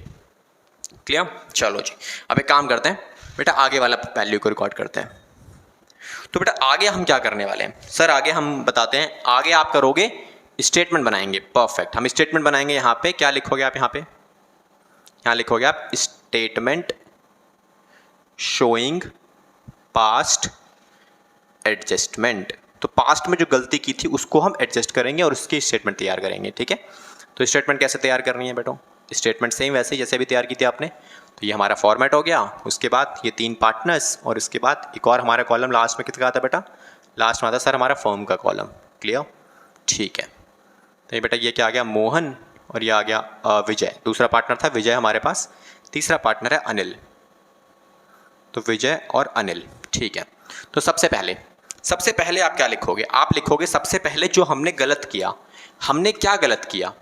क्लियर, चलो जी अब एक काम करते हैं बेटा, आगे वाला वैल्यू को रिकॉर्ड करते हैं। तो बेटा आगे हम क्या करने वाले हैं सर, आगे हम बताते हैं। आगे आप करोगे स्टेटमेंट बनाएंगे। परफेक्ट, हम स्टेटमेंट बनाएंगे। यहाँ पे क्या लिखोगे आप, यहाँ लिखोगे आप स्टेटमेंट शोइंग पास्ट एडजस्टमेंट। तो पास्ट में जो गलती की थी उसको हम एडजस्ट करेंगे और उसकी स्टेटमेंट तैयार करेंगे। ठीक है, तो स्टेटमेंट कैसे तैयार करनी है बेटो, स्टेटमेंट सेम वैसे जैसे भी तैयार की थी आपने। तो ये हमारा फॉर्मेट हो गया, उसके बाद ये 3 पार्टनर्स और इसके बाद एक और हमारा कॉलम लास्ट में किसका आता है बेटा, लास्ट में आता है सर हमारा फर्म का कॉलम। क्लियर, ठीक है। तो ये बेटा ये क्या आ गया, मोहन, और ये आ गया विजय। दूसरा पार्टनर था विजय हमारे पास, तीसरा पार्टनर है अनिल। तो विजय और अनिल, ठीक है। तो सबसे पहले आप क्या लिखोगे, आप लिखोगे सबसे पहले जो हमने गलत किया। हमने क्या गलत किया,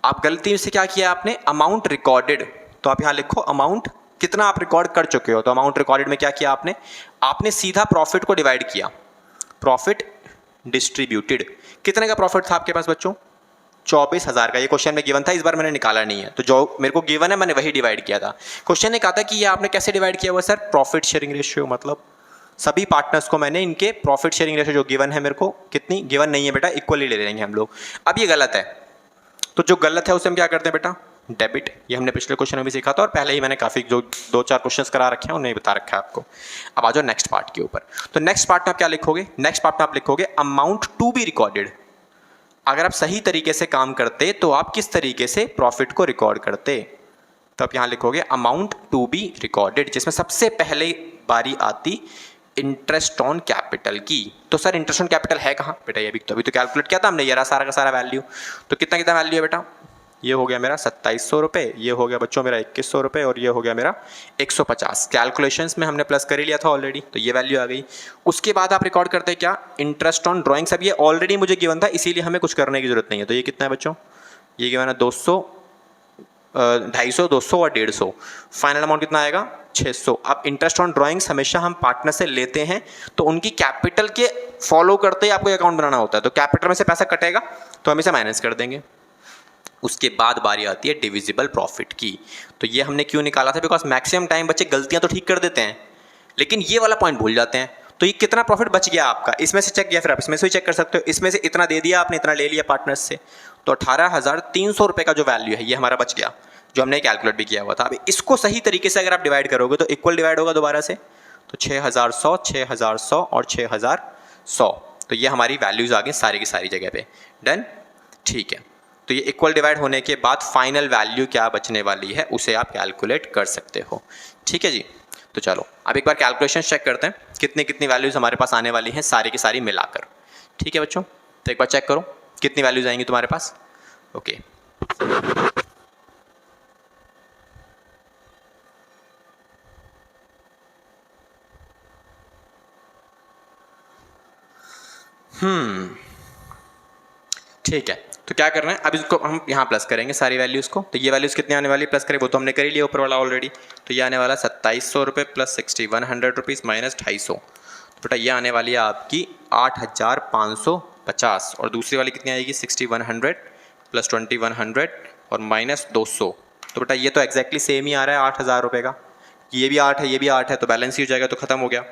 आप गलती से क्या किया आपने, अमाउंट रिकॉर्डेड। तो आप यहाँ लिखो अमाउंट कितना आप रिकॉर्ड कर चुके हो। तो अमाउंट रिकॉर्डेड में क्या किया आपने सीधा प्रॉफिट को डिवाइड किया। प्रॉफिट डिस्ट्रीब्यूटेड, कितने का प्रॉफिट था आपके पास बच्चों, 24,000 का। ये क्वेश्चन में गिवन था, इस बार मैंने निकाला नहीं है, तो जो मेरे को गिवन है मैंने वही डिवाइड किया था। क्वेश्चन ने कहा था कि ये आपने कैसे डिवाइड किया हुआ सर, प्रॉफिट शेयरिंग रेशियो, मतलब सभी पार्टनर्स को मैंने इनके प्रॉफिट शेयरिंग रेशियो जो गिवन है मेरे को, कितनी गिवन नहीं है बेटा, इक्वली ले लेंगे हम लोग। अब ये गलत है, तो जो गलत है उसे हम क्या करते हैं बेटा, डेबिट। ये हमने पिछले क्वेश्चन में भी सीखा था और पहले ही मैंने काफ़ी जो 2-4 क्वेश्चंस करा रखे हैं उन्हें बता रखा है आपको। अब आ जाओ नेक्स्ट पार्ट के ऊपर। तो नेक्स्ट पार्ट में आप क्या लिखोगे, नेक्स्ट पार्ट में आप लिखोगे अमाउंट टू बी रिकॉर्डेड। अगर आप सही तरीके से काम करते तो आप किस तरीके से प्रॉफिट को रिकॉर्ड करते, तो आप यहाँ लिखोगे अमाउंट टू बी रिकॉर्डेड, जिसमें सबसे पहले बारी आती इंटरेस्ट ऑन कैपिटल की। तो सर इंटरेस्ट ऑन कैपिटल है कहाँ बेटा, ये भी तो अभी तो कैलकुलेट किया था हमने, ये रहा सारा का सारा वैल्यू। तो कितना कितना वैल्यू है बेटा, ये हो गया मेरा 2700 रुपये, ये हो गया बच्चों मेरा 2100 रुपये, और ये हो गया मेरा 150। कैलकुलेशंस में हमने प्लस कर ही लिया था ऑलरेडी, तो ये वैल्यू आ गई। उसके बाद आप रिकॉर्ड करते हैं क्या, इंटरेस्ट ऑन ड्राइंग्स। अब ये ऑलरेडी मुझे गिवन था, इसीलिए हमें कुछ करने की जरूरत नहीं है। तो ये कितना है बच्चों, ये गिवन है 200, 250, 200 और 150। फाइनल अमाउंट कितना आएगा, 600। अब इंटरेस्ट ऑन ड्राइंग्स हमेशा हम पार्टनर से लेते हैं, तो उनकी कैपिटल के फॉलो करते ही आपको अकाउंट बनाना होता है। तो कैपिटल में से पैसा कटेगा तो हम इसे माइनस कर देंगे। उसके बाद बारी आती है डिविजिबल प्रॉफिट की। तो ये हमने क्यों निकाला था, बिकॉज मैक्सिमम टाइम बच्चे गलतियां तो ठीक कर देते हैं लेकिन ये वाला पॉइंट भूल जाते हैं। तो ये कितना प्रॉफिट बच गया आपका, इसमें से चेक किया, फिर आप इसमें से भी चेक कर सकते हो। इसमें से इतना दे दिया आपने, इतना ले लिया पार्टनर्स से, तो 18,300 रुपये का जो वैल्यू है ये हमारा बच गया, जो हमने कैलकुलेट भी किया हुआ था। अब इसको सही तरीके से अगर आप डिवाइड करोगे तो इक्वल डिवाइड होगा दोबारा से। तो 6,100, 6,100 और 6,100। तो ये हमारी वैल्यूज़ आ गई सारी की सारी जगह पे। डन, ठीक है। तो ये इक्वल डिवाइड होने के बाद फाइनल वैल्यू क्या बचने वाली है उसे आप कैलकुलेट कर सकते हो। ठीक है जी, तो चलो अब एक बार कैलकुलेशन चेक करते हैं कितनी कितनी वैल्यूज़ हमारे पास आने वाली हैं सारी की सारी मिलाकर। ठीक है बच्चों, तो एक बार चेक करो कितनी वैल्यूज़ आएंगी तुम्हारे पास। ओके, ठीक है। तो क्या करना है, अब इसको हम यहाँ प्लस करेंगे सारी वैल्यूज़ को। तो ये वैल्यूज़ कितने आने वाली प्लस करें, वो तो हमने कर ही लिया ऊपर वाला ऑलरेडी। तो ये आने वाला 2700 रुपये प्लस 6100 रुपीज़ माइनस 250। तो बेटा ये आने वाली है आपकी 8,550, और दूसरी वाली कितनी आएगी 6100 प्लस 2100 और माइनस 200। तो बेटा ये तो एग्जैक्टली सेम ही आ रहा है 8,000 रुपये का, ये भी 8 है ये भी 8 है, तो बैलेंस ही हो जाएगा, तो ख़त्म हो गया।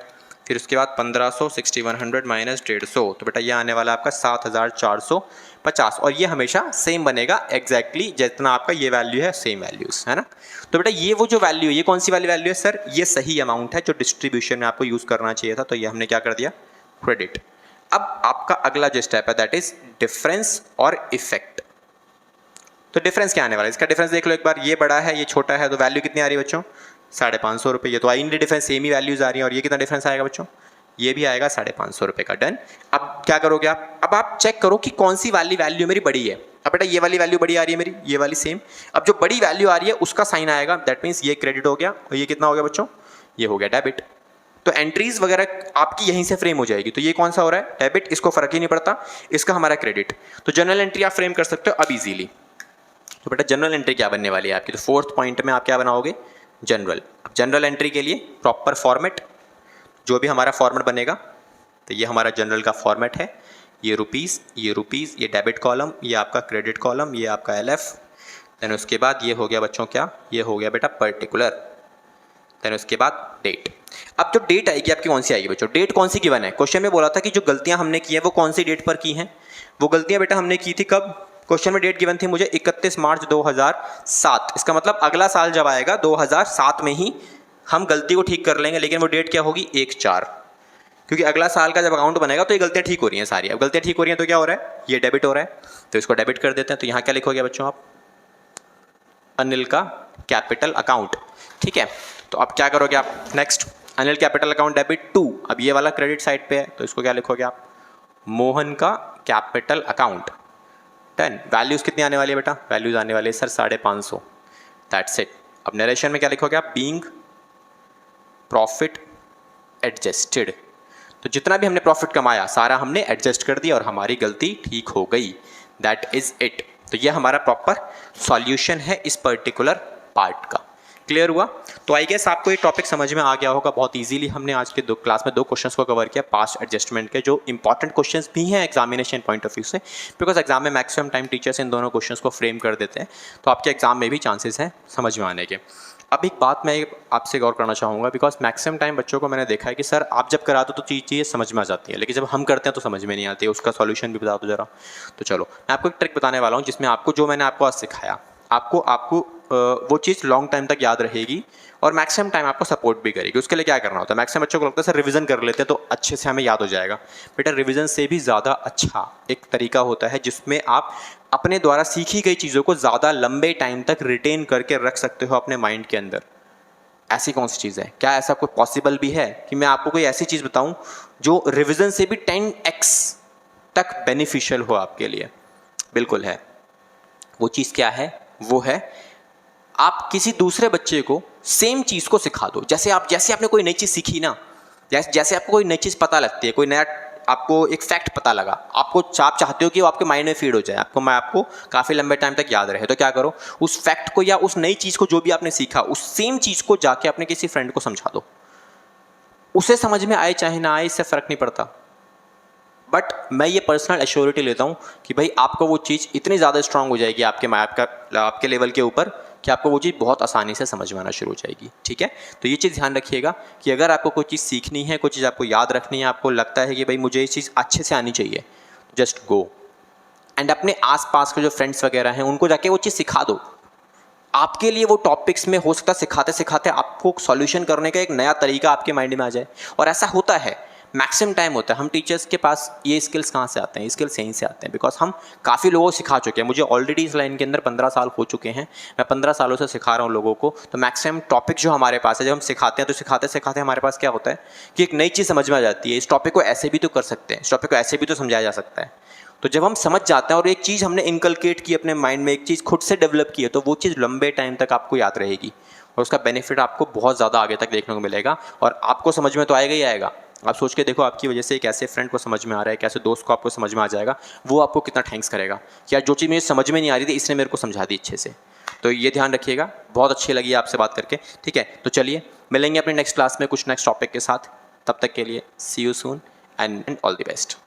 फिर उसके बाद 1500 6100 माइनस 150, तो बेटा ये आने वाला आपका 7,450, और ये हमेशा सेम बनेगा एग्जैक्टली जितना आपका ये वैल्यू है, सेम वैल्यूज़ है ना। तो बेटा ये वो जो वैल्यू है, ये कौन सी वाली वैल्यू है सर, ये सही अमाउंट है जो डिस्ट्रीब्यूशन में आपको यूज़ करना चाहिए था। तो ये हमने क्या कर दिया, क्रेडिट। अब आपका अगला जो स्टेप है दैट इज डिफरेंस और इफेक्ट। तो डिफरेंस क्या आने वाला है, इसका डिफरेंस देख लो एक बार, ये बड़ा है ये छोटा है, तो वैल्यू कितनी आ रही है बच्चों 550 रुपये। ये तो आई नहीं डिफरेंस, सेम ही वैल्यूज़ आ रही हैं, और ये कितना डिफरेंस आएगा बच्चों, ये भी आएगा 550 रुपये का। डन। अब क्या करोगे आप, अब आप चेक करो कि कौन सी वाली वैल्यू मेरी बड़ी है। अब बेटा ये वाली वैल्यू बड़ी आ रही है मेरी, ये वाली सेम। अब जो बड़ी वैल्यू आ रही है उसका साइन आएगा, दैट मीन्स ये क्रेडिट हो गया और ये कितना हो गया बच्चों, ये हो गया डेबिट। तो एंट्रीज वगैरह आपकी यहीं से फ्रेम हो जाएगी। तो ये कौन सा हो रहा है, डेबिट, इसको फर्क ही नहीं पड़ता, इसका हमारा क्रेडिट। तो जनरल एंट्री आप फ्रेम कर सकते हो अब इजीली। तो बेटा जनरल एंट्री क्या बनने वाली है आपकी, तो फोर्थ पॉइंट में आप क्या बनाओगे, जनरल। अब जनरल एंट्री के लिए प्रॉपर फॉर्मेट, जो भी हमारा फॉर्मेट बनेगा, तो ये हमारा जनरल का फॉर्मेट है, ये रुपीज़, ये डेबिट कॉलम, ये आपका क्रेडिट कॉलम, ये आपका LF। देन उसके बाद ये हो गया बच्चों क्या, ये हो गया बेटा पर्टिकुलर। देन उसके बाद डेट। अब जो डेट आएगी आपकी कौन सी आएगी बच्चों, डेट कौन सी गिवन है, क्वेश्चन में बोला था कि जो गलतियां हमने की हैं वो कौन सी डेट पर की हैं। वो गलतियां बेटा हमने की थी कब, क्वेश्चन में डेट गिवन थी मुझे 31 मार्च 2007। इसका मतलब अगला साल जब आएगा 2007 में ही हम गलती को ठीक कर लेंगे, लेकिन वो डेट क्या होगी 1/4, क्योंकि अगला साल का जब अकाउंट बनेगा तो ये गलतियां ठीक हो रही हैं सारी। अब गलतियां ठीक हो रही हैं तो क्या हो रहा है, ये डेबिट हो रहा है, तो इसको डेबिट कर देते हैं। तो यहाँ क्या लिखोगे बच्चों आप, अनिल का कैपिटल अकाउंट, ठीक है। तो अब क्या करोगे आप, next Anil capital account debit to. अब ये वाला क्रेडिट साइड पे है तो इसको क्या लिखोगे आप, मोहन का कैपिटल अकाउंट। डन। वैल्यूज कितनी आने वाली है बेटा, वैल्यूज आने वाली है सर 550, दैट्स इट। अब नरेशन में क्या लिखोगे आप, बीइंग प्रॉफिट एडजस्टेड। तो जितना भी हमने प्रॉफिट कमाया सारा हमने एडजस्ट कर दिया और हमारी गलती ठीक हो गई, दैट इज इट। तो ये हमारा प्रॉपर सॉल्यूशन है इस पर्टिकुलर पार्ट का। क्लियर हुआ। तो आई गेस आपको ये टॉपिक समझ में आ गया होगा। बहुत इजीली हमने आज के क्लास में 2 क्वेश्चंस को कवर किया, पास्ट एडजस्टमेंट के, जो इंपॉर्टेंट क्वेश्चंस भी हैं एग्जामिनेशन पॉइंट ऑफ व्यू से, बिकॉज एग्जाम में मैक्सिमम टाइम टीचर्स इन दोनों क्वेश्चंस को फ्रेम कर देते हैं, तो आपके एग्जाम में भी चांसेस हैं समझ में आने के। अब एक बात मैं आपसे गौर करना चाहूँगा, बिकॉज मैक्सिमम टाइम बच्चों को मैंने देखा है कि सर आप जब कराते हो तो चीज़ें समझ में आ जाती है, लेकिन जब हम करते हैं तो समझ में नहीं आती है, उसका सॉल्यूशन भी बता दो जरा। तो चलो मैं आपको एक ट्रिक बताने वाला हूँ जिसमें आपको जो मैंने आपको आज सिखाया आपको वो चीज़ लॉन्ग टाइम तक याद रहेगी और मैक्सिमम टाइम आपको सपोर्ट भी करेगी। उसके लिए क्या करना होता है, मैक्सिमम बच्चों को लगता है सर रिवीजन कर लेते हैं तो अच्छे से हमें याद हो जाएगा। बेटा रिवीजन से भी ज़्यादा अच्छा एक तरीका होता है जिसमें आप अपने द्वारा सीखी गई चीज़ों को ज़्यादा लंबे टाइम तक रिटेन करके रख सकते हो अपने माइंड के अंदर। ऐसी कौन सी चीज़ है, क्या ऐसा कोई पॉसिबल भी है कि मैं आपको कोई ऐसी चीज़ बताऊं जो रिवीजन से भी 10x तक बेनिफिशियल हो आपके लिए? बिल्कुल है। वो चीज़ क्या है, वो है आप किसी दूसरे बच्चे को सेम चीज़ को सिखा दो। जैसे आपने कोई नई चीज़ सीखी ना, जैसे आपको कोई नई चीज़ पता लगती है, कोई नया आपको एक फैक्ट पता लगा, आप चाहते हो कि वो आपके माइंड में फीड हो जाए, आपको काफ़ी लंबे टाइम तक याद रहे, तो क्या करो, उस फैक्ट को या उस नई चीज़ को जो भी आपने सीखा उस सेम चीज़ को जाके अपने किसी फ्रेंड को समझा दो। उसे समझ में आए चाहे ना आए, इससे फ़र्क नहीं पड़ता, बट मैं ये पर्सनल एश्योरिटी लेता हूँ कि भाई आपको वो चीज़ इतनी ज़्यादा स्ट्रांग हो जाएगी आपके लेवल के ऊपर कि आपको वो चीज़ बहुत आसानी से समझ में आना शुरू हो जाएगी। ठीक है, तो ये चीज़ ध्यान रखिएगा कि अगर आपको कोई चीज़ सीखनी है, कोई चीज़ आपको याद रखनी है, आपको लगता है कि भाई मुझे ये चीज़ अच्छे से आनी चाहिए, जस्ट गो एंड अपने आसपास के जो फ्रेंड्स वगैरह हैं उनको जाके वो चीज़ सिखा दो। आपके लिए वो टॉपिक्स में हो सकता है सिखाते सिखाते आपको सॉल्यूशन करने का एक नया तरीका आपके माइंड में आ जाए, और ऐसा होता है, मैक्सिमम टाइम होता है। हम टीचर्स के पास ये स्किल्स कहाँ से आते हैं, स्किल्स यहीं से आते हैं बिकॉज हम काफ़ी लोगों को सिखा चुके हैं। मुझे ऑलरेडी इस लाइन के अंदर 15 साल हो चुके हैं, मैं 15 सालों से सिखा रहा हूँ लोगों को। तो मैक्सिमम टॉपिक जो हमारे पास है, जब हम सिखाते हैं तो सिखाते सिखाते हमारे पास क्या होता है कि एक नई चीज़ समझ में आ जाती है। इस टॉपिक को ऐसे भी तो कर सकते हैं, इस टॉपिक को ऐसे भी तो समझाया जा सकता है। तो जब हम समझ जाते हैं और एक चीज़ हमने इनकलकेट की अपने माइंड में, एक चीज़ खुद से डेवलप की है, तो वो चीज़ लंबे टाइम तक आपको याद रहेगी और उसका बेनिफिट आपको बहुत ज़्यादा आगे तक देखने को मिलेगा। और आपको समझ में तो आएगा ही आएगा। आप सोच के देखो, आपकी वजह से एक ऐसे फ्रेंड को समझ में आ रहा है, कैसे दोस्त को आपको समझ में आ जाएगा, वो आपको कितना थैंक्स करेगा कि यार जो चीज़ मुझे समझ में नहीं आ रही थी इसने मेरे को समझा दी अच्छे से। तो ये ध्यान रखिएगा। बहुत अच्छी लगी आपसे बात करके। ठीक है, तो चलिए मिलेंगे अपने नेक्स्ट क्लास में कुछ नेक्स्ट टॉपिक के साथ। तब तक के लिए see you soon and all the best.